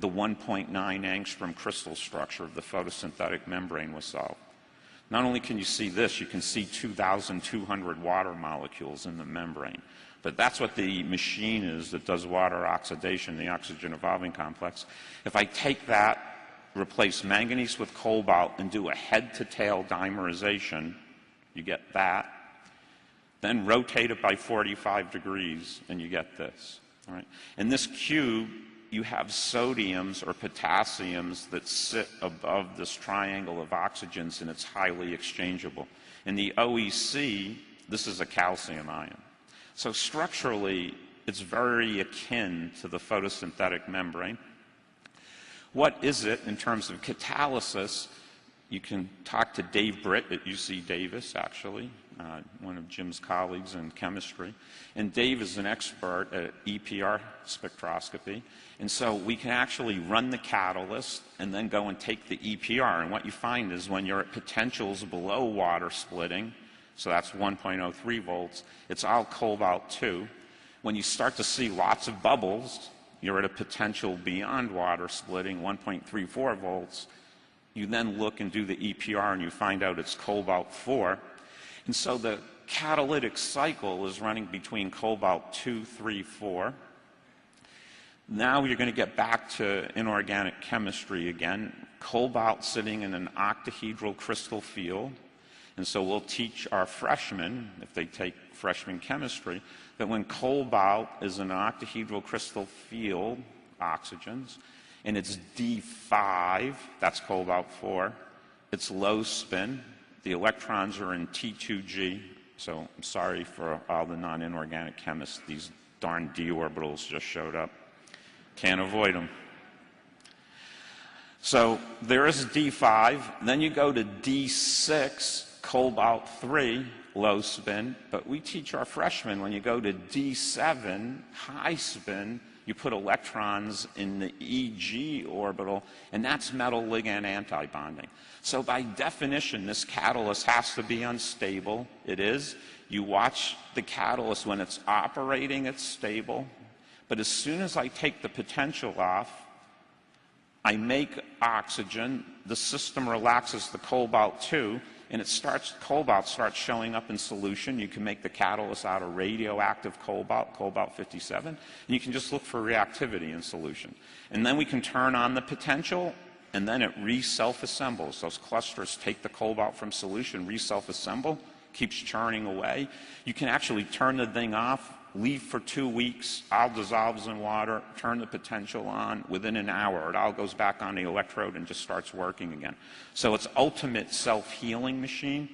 the 1.9 angstrom crystal structure of the photosynthetic membrane was solved. Not only can you see this, you can see 2,200 water molecules in the membrane. But that's what the machine is that does water oxidation, the oxygen evolving complex. If I take that, replace manganese with cobalt, and do a head-to-tail dimerization, you get that. Then rotate it by 45 degrees, and you get this. All right? In this cube, you have sodiums or potassiums that sit above this triangle of oxygens, and it's highly exchangeable. In the OEC, this is a calcium ion. So structurally, it's very akin to the photosynthetic membrane. What is it in terms of catalysis? You can talk to Dave Britt at UC Davis, actually, one of Jim's colleagues in chemistry. And Dave is an expert at EPR spectroscopy. And so we can actually run the catalyst and then go and take the EPR. And what you find is when you're at potentials below water splitting, so that's 1.03 volts, it's all cobalt-2. When you start to see lots of bubbles, you're at a potential beyond water splitting, 1.34 volts. You then look and do the EPR and you find out it's cobalt-4. And so the catalytic cycle is running between cobalt-2, 3, 4. Now you're going to get back to inorganic chemistry again. Cobalt sitting in an octahedral crystal field. And so we'll teach our freshmen, if they take freshman chemistry, that when cobalt is in an octahedral crystal field, oxygens, and it's D5, that's cobalt-4, it's low spin, the electrons are in T2G, so I'm sorry for all the non-inorganic chemists, these darn d orbitals just showed up. Can't avoid them. So there is D5, then you go to D6, cobalt-3, low spin, but we teach our freshmen when you go to D7, high spin, you put electrons in the EG orbital, and that's metal ligand antibonding. So by definition, this catalyst has to be unstable. It is. You watch the catalyst when it's operating, it's stable. But as soon as I take the potential off, I make oxygen, the system relaxes the cobalt-2, and cobalt starts showing up in solution. You can make the catalyst out of radioactive cobalt, cobalt-57, and you can just look for reactivity in solution. And then we can turn on the potential, and then it re-self-assembles. Those clusters take the cobalt from solution, re-self-assemble, keeps churning away. You can actually turn the thing off, leave for 2 weeks, all dissolves in water, turn the potential on. Within an hour, it all goes back on the electrode and just starts working again. So it's ultimate self-healing machine.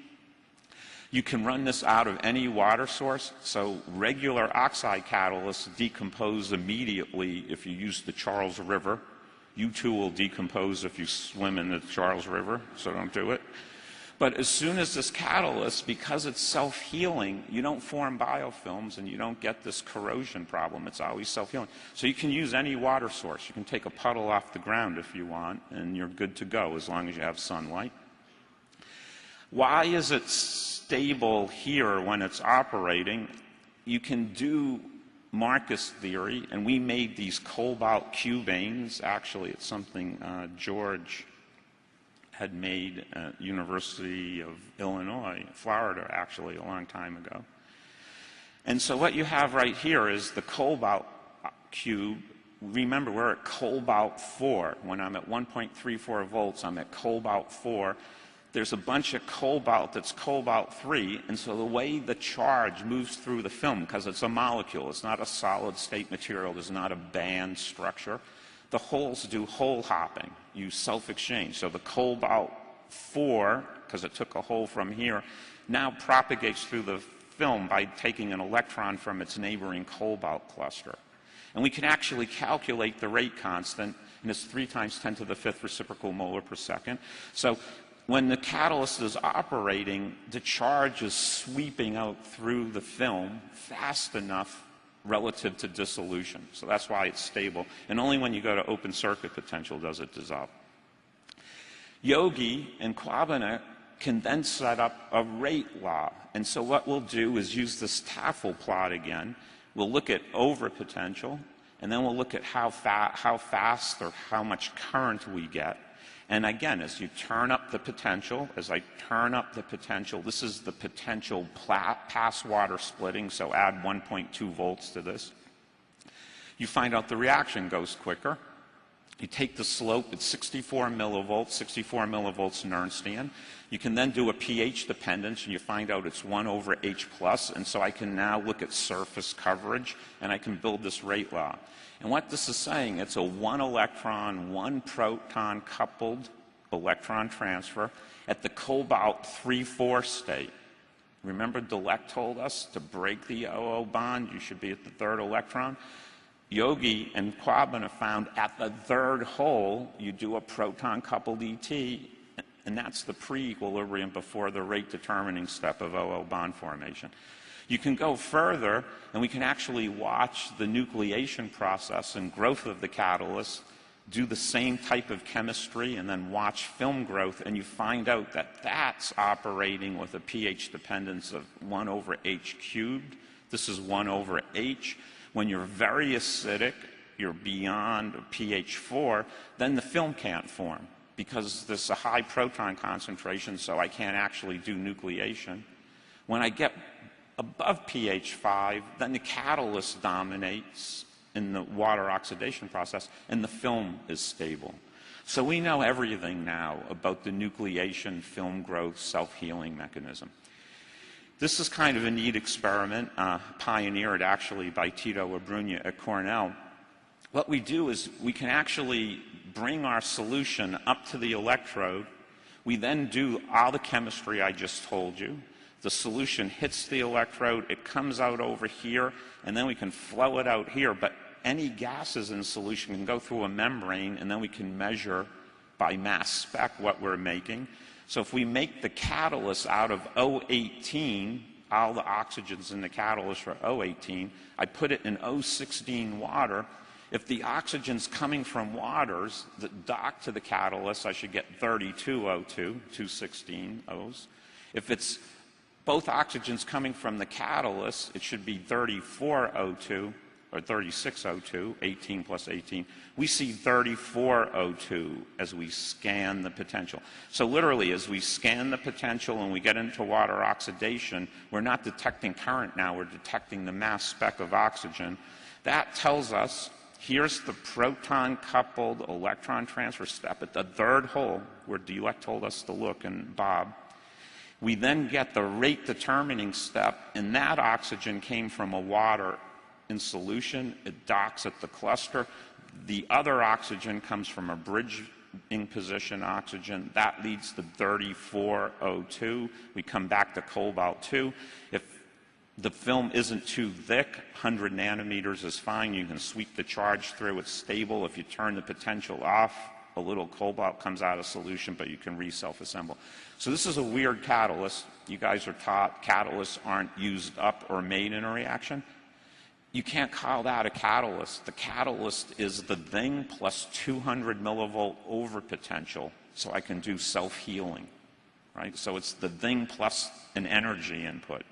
You can run this out of any water source. So regular oxide catalysts decompose immediately if you use the Charles River. You too will decompose if you swim in the Charles River, so don't do it. But as soon as this catalyst, because it's self-healing, you don't form biofilms and you don't get this corrosion problem. It's always self-healing. So you can use any water source. You can take a puddle off the ground if you want, and you're good to go as long as you have sunlight. Why is it stable here when it's operating? You can do Marcus theory, and we made these cobalt cubanes. Actually, it's something George had made at University of Illinois, Florida, actually, a long time ago. And so what you have right here is the cobalt cube. Remember, we're at cobalt-4. When I'm at 1.34 volts, I'm at cobalt-4. There's a bunch of cobalt that's cobalt-3, and so the way the charge moves through the film, because it's a molecule, it's not a solid-state material, there's not a band structure, the holes do hole hopping. You self-exchange. So the cobalt-4, because it took a hole from here, now propagates through the film by taking an electron from its neighboring cobalt cluster. And we can actually calculate the rate constant, and it's 3 × 10⁵ reciprocal molar per second. So when the catalyst is operating, the charge is sweeping out through the film fast enough relative to dissolution. So that's why it's stable. And only when you go to open circuit potential does it dissolve. Yogi and Quabanek can then set up a rate law. And so what we'll do is use this Tafel plot again. We'll look at overpotential, and then we'll look at how fast or how much current we get. And again, as you turn up the potential, as I turn up the potential, this is the potential pass water splitting, so add 1.2 volts to this. You find out the reaction goes quicker. You take the slope at 64 millivolts Nernstian. You can then do a pH dependence, and you find out it's 1 over H plus, and so I can now look at surface coverage, and I can build this rate law. And what this is saying, it's a 1 electron, 1 proton coupled electron transfer at the cobalt 3,4 state. Remember Dirac told us to break the OO bond, you should be at the 3rd electron. Yogi and Quaban have found at the 3rd hole, you do a proton-coupled ET, and that's the pre-equilibrium before the rate-determining step of OO bond formation. You can go further, and we can actually watch the nucleation process and growth of the catalyst, do the same type of chemistry, and then watch film growth, and you find out that that's operating with a pH dependence of 1 over H cubed. This is 1 over H. When you're very acidic, you're beyond pH 4, then the film can't form because there's a high proton concentration, so I can't actually do nucleation. When I get above pH 5, then the catalyst dominates in the water oxidation process, and the film is stable. So we know everything now about the nucleation, film growth, self-healing mechanism. This is kind of a neat experiment, pioneered actually by Tito Abrunha at Cornell. What we do is we can actually bring our solution up to the electrode. We then do all the chemistry I just told you. The solution hits the electrode, it comes out over here, and then we can flow it out here. But any gases in solution can go through a membrane, and then we can measure by mass spec what we're making. So if we make the catalyst out of O18, all the oxygens in the catalyst are O18, I put it in O16 water. If the oxygen's coming from waters that dock to the catalyst, I should get 32 O2, 216 O's. If it's both oxygens coming from the catalyst, it should be 34 O2, or 36 O2, 18 plus 18. We see 34 O2 as we scan the potential. So literally, as we scan the potential and we get into water oxidation, we're not detecting current now, we're detecting the mass spec of oxygen. That tells us, here's the proton-coupled electron transfer step at the 3rd hole, where Dirac told us to look, and Bob. We then get the rate-determining step, and that oxygen came from a water in solution. It docks at the cluster. The other oxygen comes from a bridging position oxygen. That leads to 34 O2. We come back to cobalt 2. If the film isn't too thick, 100 nanometers is fine. You can sweep the charge through. It's stable. If you turn the potential off, a little cobalt comes out of solution, but you can re-self-assemble. So this is a weird catalyst. You guys are taught catalysts aren't used up or made in a reaction. You can't call that a catalyst. The catalyst is the thing plus 200 millivolt over potential, so I can do self-healing, right? So it's the thing plus an energy input.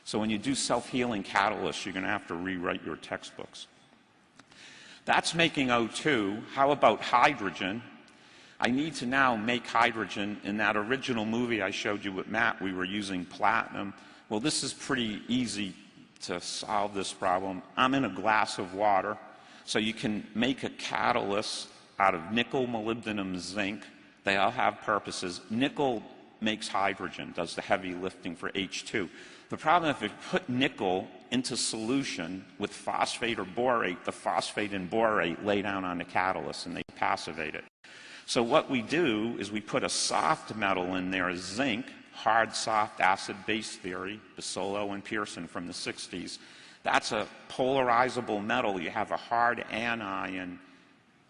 So when you do self-healing catalysts, you're going to have to rewrite your textbooks. That's making O2. How about hydrogen? I need to now make hydrogen. In that original movie I showed you with Matt, we were using platinum. Well, this is pretty easy to solve this problem. I'm in a glass of water, so you can make a catalyst out of nickel, molybdenum, zinc. They all have purposes. Nickel makes hydrogen, does the heavy lifting for H2. The problem, if you put nickel into solution with phosphate or borate, the phosphate and borate lay down on the catalyst and they passivate it. So what we do is we put a soft metal in there, zinc, hard, soft, acid-base theory, Basolo and Pearson from the 60s. That's a polarizable metal. You have a hard anion,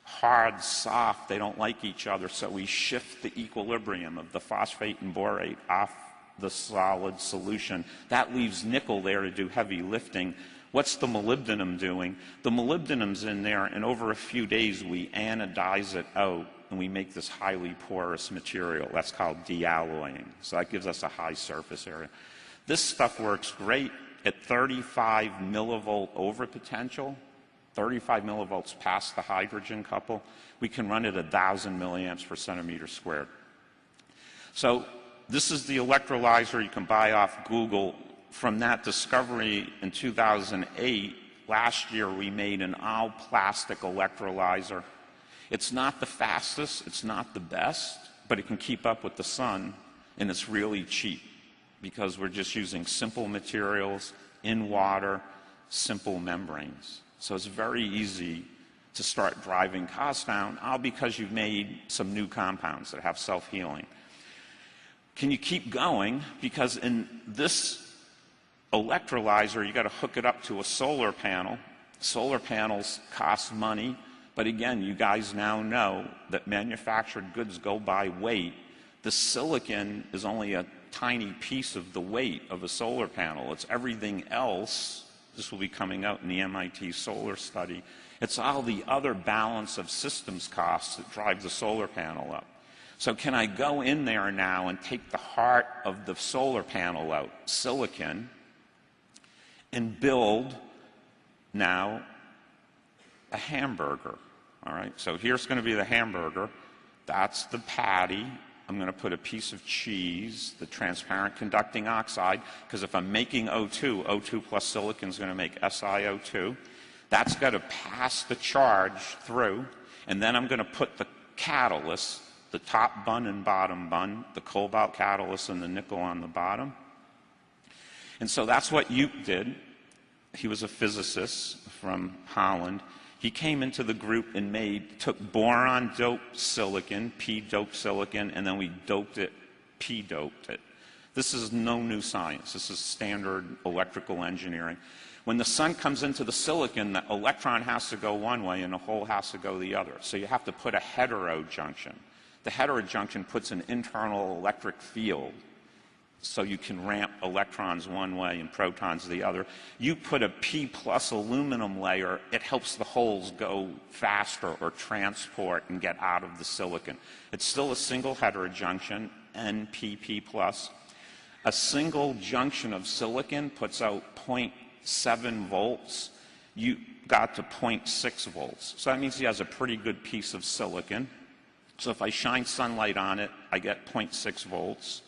hard, soft. They don't like each other, so we shift the equilibrium of the phosphate and borate off the solid solution. That leaves nickel there to do heavy lifting. What's the molybdenum doing? The molybdenum's in there, and over a few days we anodize it out, and we make this highly porous material. That's called dealloying. So that gives us a high surface area. This stuff works great at 35 millivolt over potential. 35 millivolts past the hydrogen couple. We can run it 1,000 milliamps per centimeter squared. So this is the electrolyzer you can buy off Google. From that discovery in 2008, last year we made an all-plastic electrolyzer. It's not the fastest, it's not the best, but it can keep up with the sun, and it's really cheap because we're just using simple materials in water, simple membranes. So it's very easy to start driving costs down, all because you've made some new compounds that have self-healing. Can you keep going? Because in this electrolyzer, you got to hook it up to a solar panel. Solar panels cost money, but again, you guys now know that manufactured goods go by weight. The silicon is only a tiny piece of the weight of a solar panel. It's everything else. This will be coming out in the MIT solar study. It's all the other balance of systems costs that drive the solar panel up. So can I go in there now and take the heart of the solar panel out, silicon, and build now a hamburger? All right, so here's going to be the hamburger. That's the patty. I'm going to put a piece of cheese, the transparent conducting oxide, because if I'm making O2, O2 plus silicon is going to make SiO2. That's got to pass the charge through, and then I'm going to put the catalyst, the top bun and bottom bun, the cobalt catalyst and the nickel on the bottom. And so that's what Yoop did. He was a physicist from Holland. He came into the group and took boron-doped silicon, P-doped silicon, and then we doped it, P-doped it. This is no new science. This is standard electrical engineering. When the sun comes into the silicon, the electron has to go one way and the hole has to go the other. So you have to put a heterojunction. The heterojunction puts an internal electric field, so you can ramp electrons one way and protons the other. You put a P plus aluminum layer, it helps the holes go faster or transport and get out of the silicon. It's still a single heterojunction, NPP plus. A single junction of silicon puts out 0.7 volts. You got to 0.6 volts. So that means he has a pretty good piece of silicon. So if I shine sunlight on it, I get 0.6 volts.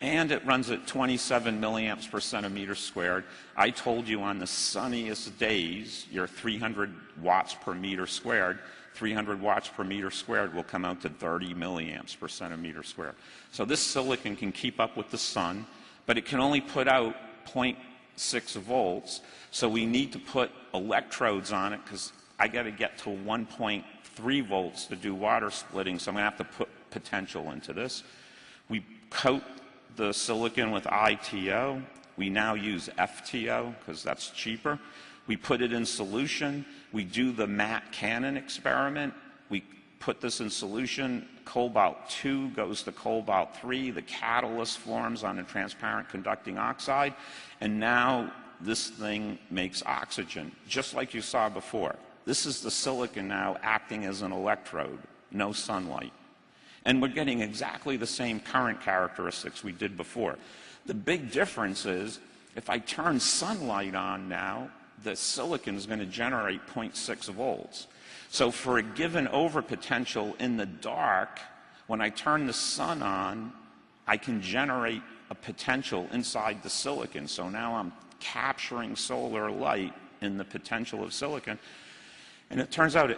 And it runs at 27 milliamps per centimeter squared. I told you on the sunniest days, your 300 watts per meter squared, 300 watts per meter squared will come out to 30 milliamps per centimeter squared. So this silicon can keep up with the sun, but it can only put out 0.6 volts. So we need to put electrodes on it because I got to get to 1.3 volts to do water splitting, so I'm going to have to put potential into this. We coat the silicon with ITO. We now use FTO because that's cheaper. We put it in solution. We do the Matt Cannon experiment. We put this in solution. Cobalt 2 goes to cobalt 3. The catalyst forms on a transparent conducting oxide. And now this thing makes oxygen, just like you saw before. This is the silicon now acting as an electrode, no sunlight. And we're getting exactly the same current characteristics we did before. The big difference is if I turn sunlight on now, the silicon is going to generate 0.6 volts. So for a given overpotential in the dark, when I turn the sun on, I can generate a potential inside the silicon. So now I'm capturing solar light in the potential of silicon. And it turns out